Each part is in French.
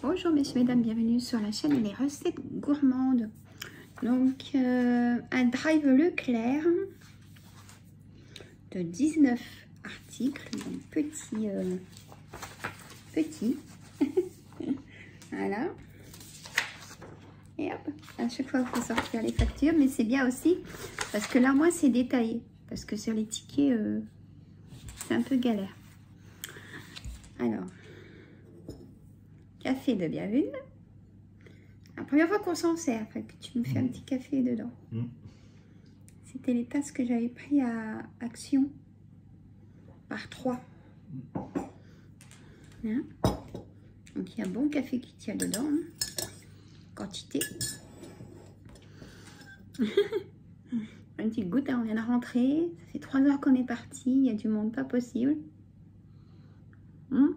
Bonjour messieurs, mesdames, bienvenue sur la chaîne Les Recettes Gourmandes. Donc un drive Leclerc de 19 articles, donc petit. Voilà. Et hop, à chaque fois il faut sortir les factures, mais c'est bien aussi parce que là moi c'est détaillé, parce que sur les tickets c'est un peu galère. Alors, café de bienvenue. La première fois qu'on s'en sert, que tu me fais un petit café dedans. C'était les tasses que j'avais pris à Action par 3. Hein? Donc il y a un bon café qui tient dedans. Hein. Quantité. Un petit goutte, on vient de rentrer. Ça fait 3 heures qu'on est parti. Il y a du monde, pas possible. Hein?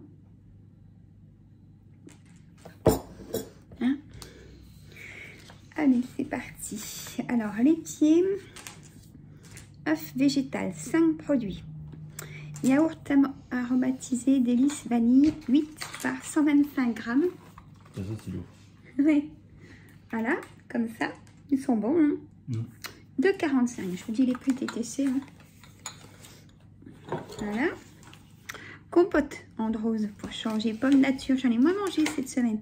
Allez, c'est parti. Alors, laitier, œuf végétal, 5 produits. Yaourt aromatisé, délice vanille, 8 par 125 grammes. Ça, c'est lourd. Oui. Voilà, comme ça. Ils sont bons. Hein. 2,45. Je vous dis les prix TTC. Hein. Voilà. Compote en rose pour changer. Pomme nature. J'en ai moins mangé cette semaine.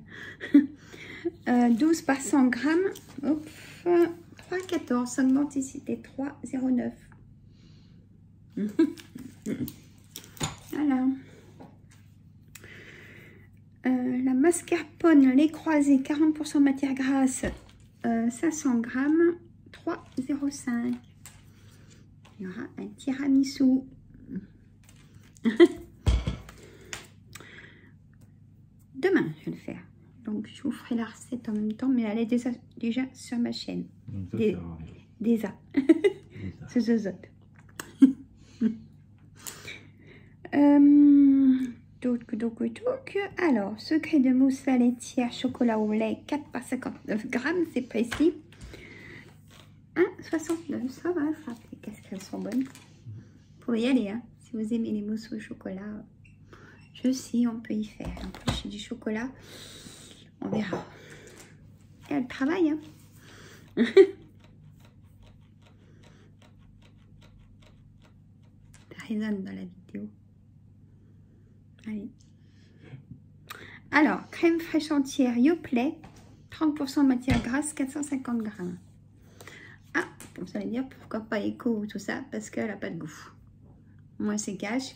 12 par 100 grammes. 3,14. Ça augmente, c'était 3,09. Voilà. La mascarpone, lait croisé, 40% matière grasse, 500 grammes, 3,05. Il y aura un tiramisu. Demain, je vais le faire. Donc, je vous ferai la recette en même temps, mais elle est déjà sur ma chaîne. Déjà. C'est zozote. Alors, secret de mousse à laitière, chocolat au lait, 4 par 59 grammes, c'est précis. 1,69, ça va, ça. Qu'est-ce qu'elles sont bonnes. Vous pouvez y aller, hein, si vous aimez les mousses au chocolat. Je sais, on peut y faire. En plus, j'ai du chocolat. On verra. Et elle travaille, hein. Ça résonne dans la vidéo. Allez. Alors, crème fraîche entière Yoplait, 30% matière grasse, 450 grammes. Ah, comme ça, allez dire pourquoi pas éco ou tout ça, parce qu'elle n'a pas de goût. Moi, c'est cash.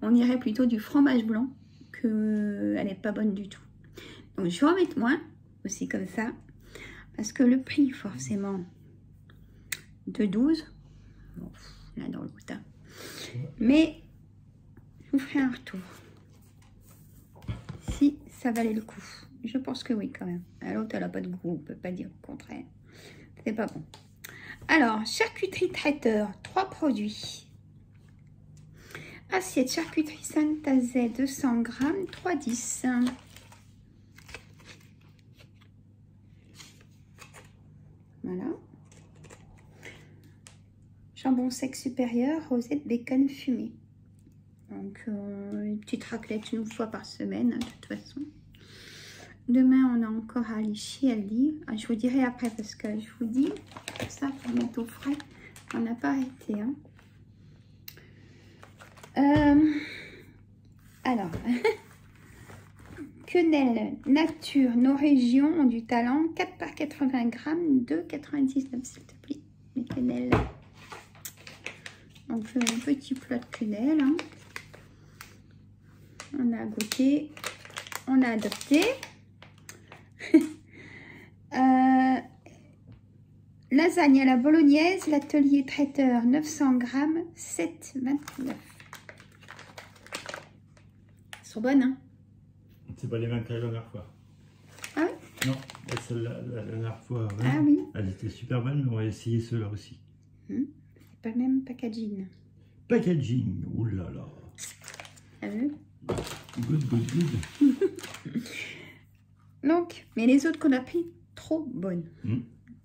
On irait plutôt du fromage blanc, que elle n'est pas bonne du tout. Donc, je vais en mettre moins, aussi comme ça, parce que le prix, forcément, de 12, bon, là dans le goût, hein. Mais, je vous ferai un retour. Si ça valait le coup. Je pense que oui, quand même. L'autre, elle n'a pas de goût, on ne peut pas dire le contraire. C'est pas bon. Alors, charcuterie traiteur, 3 produits. Assiette charcuterie Saint-Azet, 200 grammes, 3,10. Voilà. Jambon sec supérieur, rosette bacon fumé. Donc, une petite raclette une fois par semaine, de toute façon. Demain, on a encore à Lichy, elle dit. Ah, je vous dirai après, parce que je vous dis, ça, pour mettre au frais, on n'a pas arrêté. Hein. Alors, quenelle nature, nos régions ont du talent, 4 par 80 grammes, 2,99 s'il te plaît. Les quenelles. Donc, un petit plat de quenelle. Hein. On a goûté, on a adopté. Lasagne à la bolognaise, l'atelier traiteur, 900 grammes, 7,29. Elles sont bonnes, hein? C'est pas les mêmes que la dernière fois. Ah oui? Non, la dernière fois, ouais, ah oui, elle était super bonne, mais on va essayer ceux-là aussi. C'est pas le même packaging. Packaging, oulala. T'as vu? Good. Donc, mais les autres qu'on a pris, trop bonnes.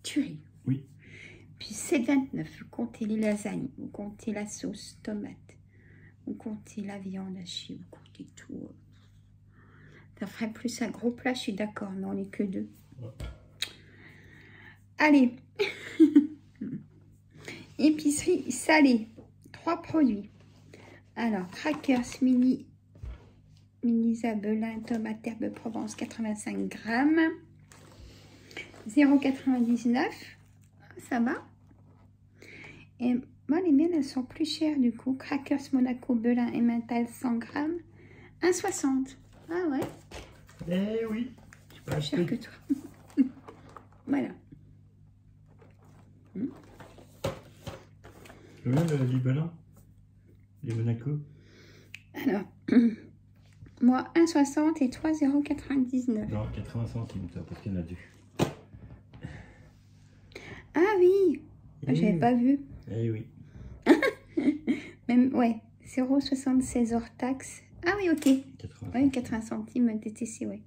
Tuerie. Oui. Puis 7,29. Vous comptez les lasagnes, vous comptez la sauce tomate, vous comptez la viande hachée, vous comptez tout. Ça ferait plus un gros plat, je suis d'accord, mais on n'est que deux. Ouais. Allez. Épicerie salée. 3 produits. Alors, crackers mini Isabelin, tomate herbe Provence, 85 grammes. 0,99. Ça va. Et moi, les miennes, elles sont plus chères du coup. Crackers Monaco, Belin et Mental, 100 grammes. 1,60. Ah ouais. Eh oui. Je suis plus cher que toi. Voilà. Combien le Libelin? Les Monaco? Alors, moi 1,60 et toi 0,99. Non, 80 centimes, ça, parce qu'il y en a deux. Ah oui, j'avais pas vu. Eh oui. Même, ouais, 0,76 hors taxe. Ah oui, ok. 80 Oui, 80 centimes TTC, ouais.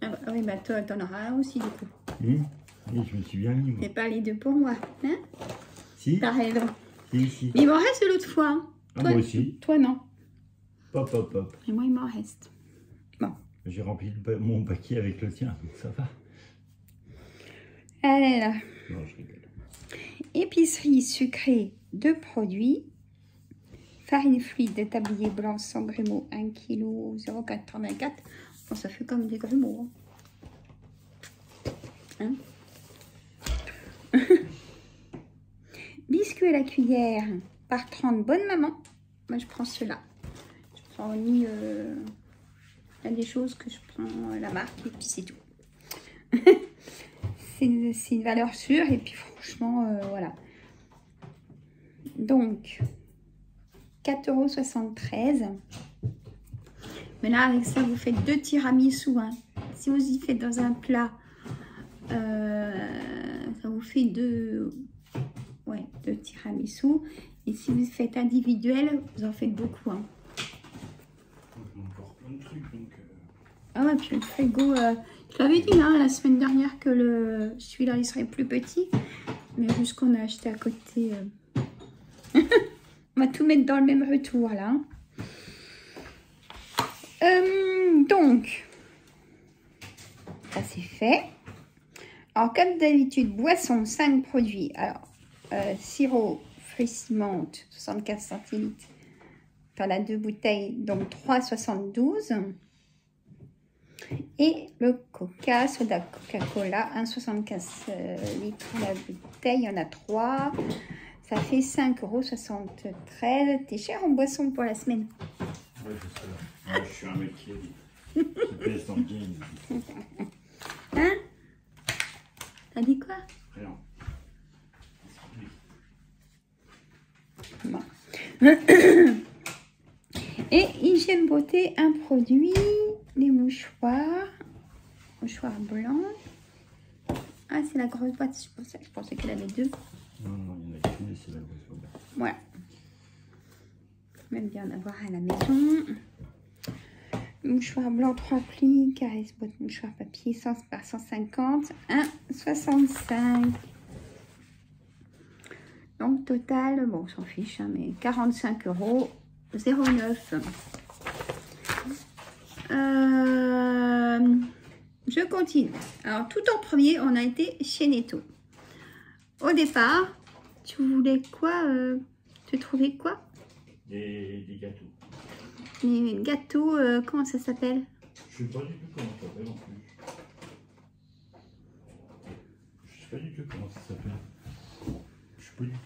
Ah bah, oui, bah toi, t'en auras un aussi du coup. Oui, je me suis bien mis, moi. C'est pas les deux pour moi, hein? Si, T'as raison. si. Mais il m'en reste de l'autre fois. Hein. Ah, Toi, moi aussi. Toi, non. Hop, hop, hop. Et moi, il m'en reste. Bon. J'ai rempli mon paquet avec le tien, donc ça va. Allez là. Non, je rigole. Épicerie sucrée, 2 produits. Farine fluide de tablier blanc sans grumeaux, 1 kg, 0,84. Bon, ça fait comme des grumeaux. Hein? Biscuit à la cuillère par 30, bonne maman. Moi, je prends ceux-là. Je prends ni... Il y a des choses que je prends la marque et puis c'est tout. C'est une valeur sûre et puis franchement, voilà. Donc, 4,73 €. Mais là, avec ça, vous faites 2 tiramisu. Hein. Si vous y faites dans un plat, ça vous fait 2 tiramisu. Et si vous faites individuel, vous en faites beaucoup. Hein. On a encore plein de trucs, donc... Ah ouais, puis le frigo, je l'avais dit hein, la semaine dernière que celui-là, il serait plus petit. Mais vu ce qu'on a acheté à côté... On va tout mettre dans le même retour là. Donc, ça c'est fait. Alors, comme d'habitude, boisson, 5 produits. Alors, sirop, fruits menthe, 75 centilitres. T'en as 2 bouteilles, donc 3,72. Et le coca, soda Coca-Cola, 1,75 litres la bouteille. Il y en a 3. Ça fait 5,73 €. T'es cher en boisson pour la semaine. Ouais, je sais. Moi, je suis un mec qui pèse dans le game. Hein? T'as dit quoi? Rien. Bon. Et hygiène beauté, un produit, les mouchoirs blancs. Ah, c'est la grosse boîte, c'est pour ça que je pensais qu'elle avait 2. Non, il y en a qu'une, c'est la grosse boîte. Voilà. Même bien en avoir à la maison. Mouchoir blanc 3 plis, caresse boîte mouchoir papier 100 par 150, 1,65 €. Donc total, bon on s'en fiche, hein, mais 45 €, 0,9 €. Je continue. Alors tout en premier, on a été chez Netto. Au départ, tu voulais quoi? Tu trouvais quoi? Des gâteaux. Les gâteaux, comment ça s'appelle? Je sais pas du tout comment ça s'appelle en plus. Je sais pas du tout comment ça s'appelle. Je sais pas du tout.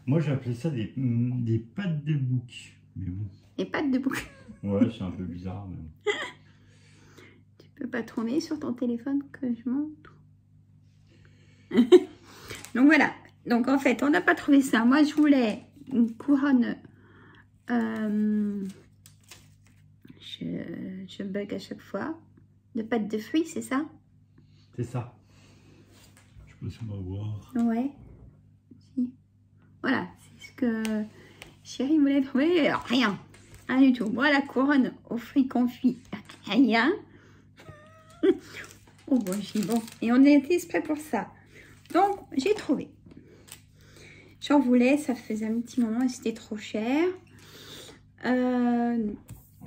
Moi j'ai appelé ça des pâtes de bouc. Mais bon. Les pâtes de bouc. Ouais, c'est un peu bizarre. Mais... Tu peux pas tourner sur ton téléphone que je montre. Donc voilà. Donc en fait, on n'a pas trouvé ça. Moi je voulais une couronne. Je bug à chaque fois. De pâte de fruits, c'est ça? C'est ça. Je peux sûrement voir. Ouais. Si. Voilà, c'est ce que chérie voulait trouver. Alors, rien. Rien du tout. Moi, la couronne aux fruits confits, rien. Oh bon, j'ai bon. Et on a été exprès pour ça. Donc, j'ai trouvé. J'en voulais, ça faisait un petit moment et c'était trop cher.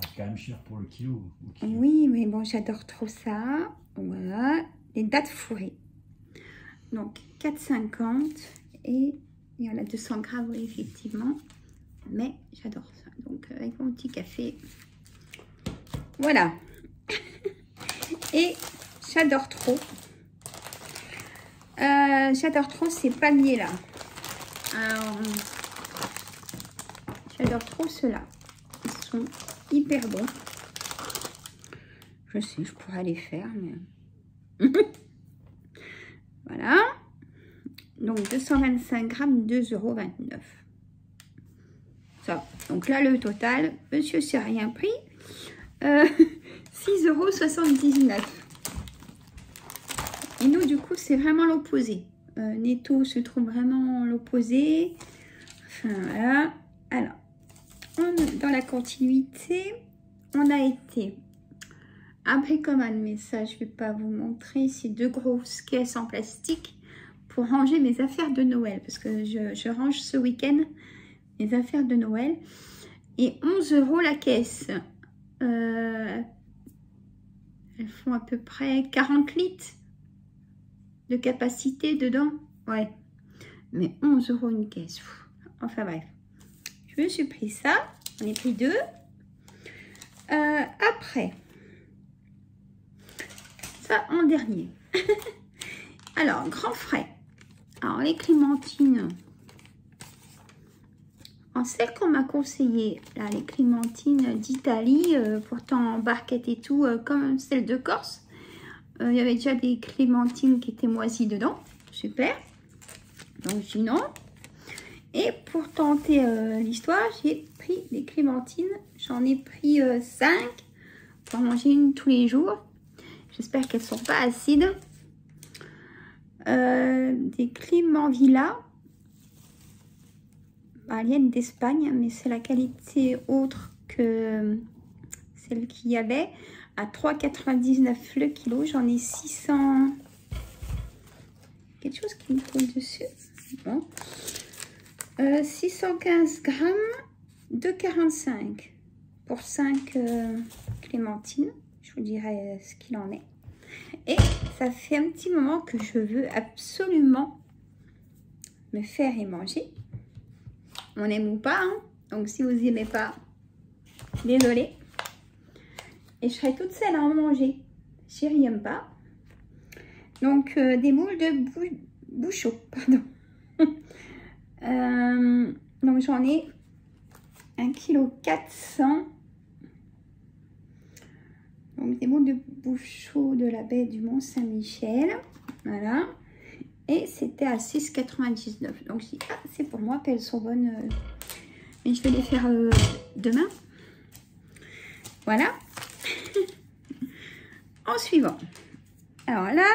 C'est quand même cher pour le kilo. Oui, mais bon, j'adore trop ça. Voilà, les dattes fourrées. Donc, 4,50 et il y en a 200 grammes, oui, effectivement. Mais j'adore ça. Donc, avec mon petit café. Voilà. Et j'adore trop. J'adore trop ces palmiers-là. J'adore trop ceux-là. Ils sont hyper bons. Je sais, je pourrais les faire, mais... Voilà. Donc, 225 grammes, 2,29 €. Ça. Donc là, le total, monsieur s'est rien pris. 6,79 €. Et nous, du coup, c'est vraiment l'opposé. Netto se trouve vraiment l'opposé. Enfin, voilà. Alors, dans la continuité, on a été... Après commande, mais ça, je ne vais pas vous montrer. C'est 2 grosses caisses en plastique pour ranger mes affaires de Noël. Parce que je range ce week-end mes affaires de Noël. Et 11 € la caisse. Elles font à peu près 40 litres de capacité dedans. Ouais. Mais 11 € une caisse. Enfin bref. Je me suis pris ça. J'en ai pris 2. Après... Ça en dernier. Alors, grand frais. Alors, les clémentines. En celles qu'on m'a conseillé, là, les clémentines d'Italie, pourtant en barquette et tout, comme celles de Corse. Il y avait déjà des clémentines qui étaient moisies dedans. Super. Donc, je dis non. Et pour tenter l'histoire, j'ai pris les clémentines. J'en ai pris 5 pour manger une tous les jours. J'espère qu'elles ne sont pas acides. Des Clément Villa. Elles viennent d'Espagne, mais c'est la qualité autre que celle qu'il y avait. À 3,99 € le kilo. J'en ai 600... Quelque chose qui me tombe dessus. Bon. 615 grammes, 2,45 pour 5 clémentines. Je vous dirai ce qu'il en est. Et ça fait un petit moment que je veux absolument me faire et manger. On aime ou pas, hein? Donc si vous n'aimez pas, désolé. Et je serai toute seule à en manger. Chérie n'aime pas. Donc des moules de bouchot, pardon. Donc j'en ai 1,4 kg. Donc des moules de bouchot de la baie du Mont-Saint-Michel. Voilà. Et c'était à 6,99 €. Donc je dis, ah, c'est pour moi, puis elles sont bonnes. Mais je vais les faire demain. Voilà. En suivant. Alors là,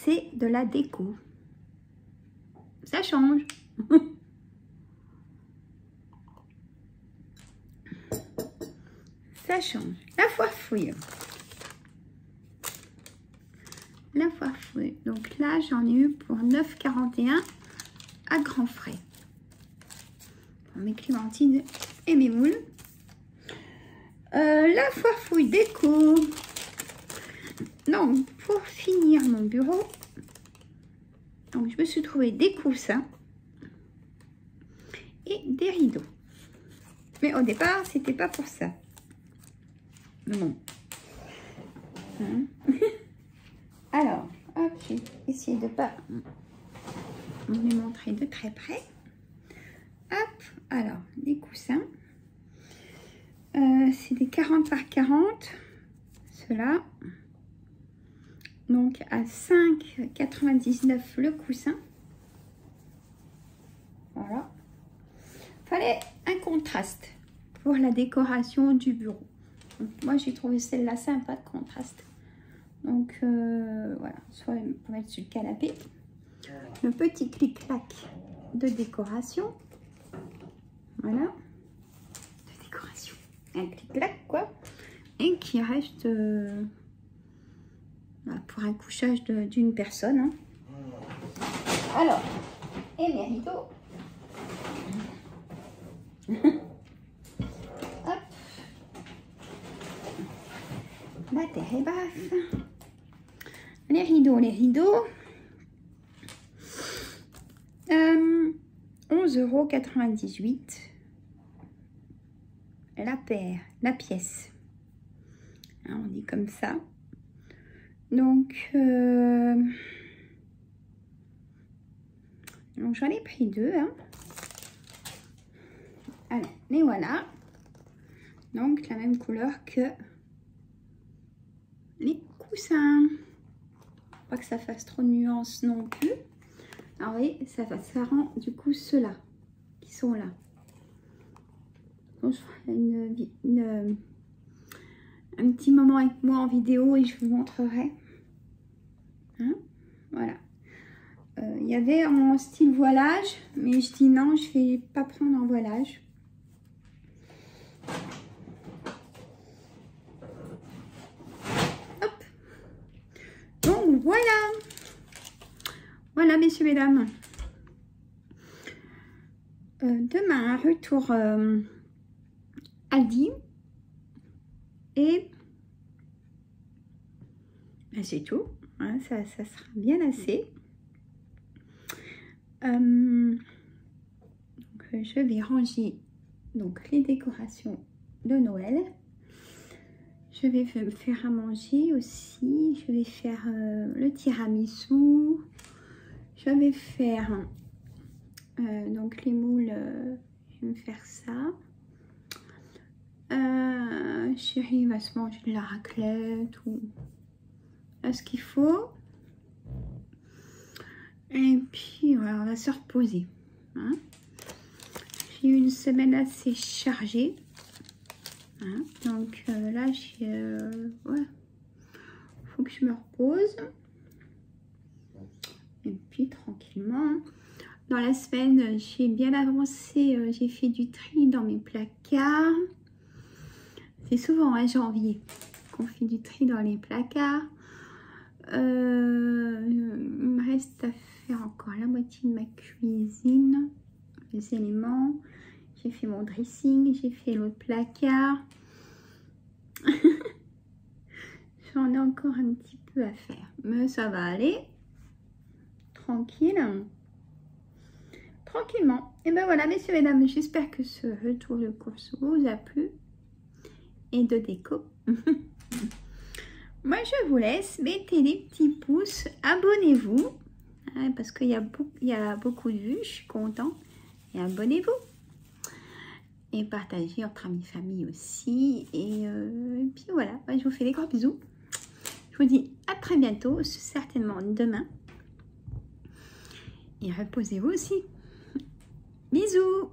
c'est de la déco. Ça change. Ça change. La foire fouille. La foire fouille. Donc là, j'en ai eu pour 9,41 € à grands frais. Pour mes clémentines et mes moules. La foire fouille déco. Donc, pour finir mon bureau, donc je me suis trouvé des coussins et des rideaux. Mais au départ, c'était pas pour ça. Bon. Hein? Alors, hop, je vais essayer de pas vous montrer de très près. Hop, alors, des coussins. C'est des 40 par 40. Ceux-là. Donc, à 5,99 € le coussin. Voilà. Fallait un contraste pour la décoration du bureau. Donc, moi, j'ai trouvé celle-là sympa de contraste. Donc, voilà. Soit pour mettre sur le canapé. Le petit clic-clac de décoration. Voilà. De décoration. Un clic-clac, quoi. Et qui reste pour un couchage d'une personne. Hein. Alors, et mes rideaux. Hop. La terre est basse. Les rideaux, les rideaux. 11,98 €. La paire, la pièce. Hein, on dit comme ça. Donc j'en ai pris deux. Hein. Alors, les voilà. Donc la même couleur que les coussins. Pas que ça fasse trop de nuances non plus. Alors vous voyez, ça rend du coup ceux-là qui sont là. Donc je ferai un petit moment avec moi en vidéo et je vous montrerai. Hein, voilà. Il y avait en style voilage, mais je dis non, je vais pas prendre en voilage. Hop. Donc voilà. Voilà, messieurs, mesdames. Demain, un retour Aldi. Et ben, c'est tout. Hein, ça sera bien assez. Donc, je vais ranger donc, les décorations de Noël. Je vais me faire à manger aussi. Je vais faire le tiramisu. Je vais faire donc les moules. Je vais me faire ça. Chérie va se manger de la raclette ou ce qu'il faut. Et puis voilà, on va se reposer. Hein. J'ai eu une semaine assez chargée. Hein. Donc là, ouais, faut que je me repose. Et puis tranquillement. Dans la semaine, j'ai bien avancé. J'ai fait du tri dans mes placards. C'est souvent en janvier qu'on fait du tri dans les placards. Il me reste à faire encore la moitié de ma cuisine, les éléments. J'ai fait mon dressing, j'ai fait l'autre placard. J'en ai encore un petit peu à faire, mais ça va aller. Tranquille. Tranquillement. Et ben voilà, messieurs et mesdames, j'espère que ce retour de course vous a plu. Et de déco. Moi, je vous laisse. Mettez des petits pouces. Abonnez-vous. Hein, parce qu'il y a beaucoup de vues. Je suis contente. Et abonnez-vous. Et partagez entre amis, famille aussi. Et puis voilà. Je vous fais des gros bisous. Je vous dis à très bientôt. Certainement demain. Et reposez-vous aussi. Bisous.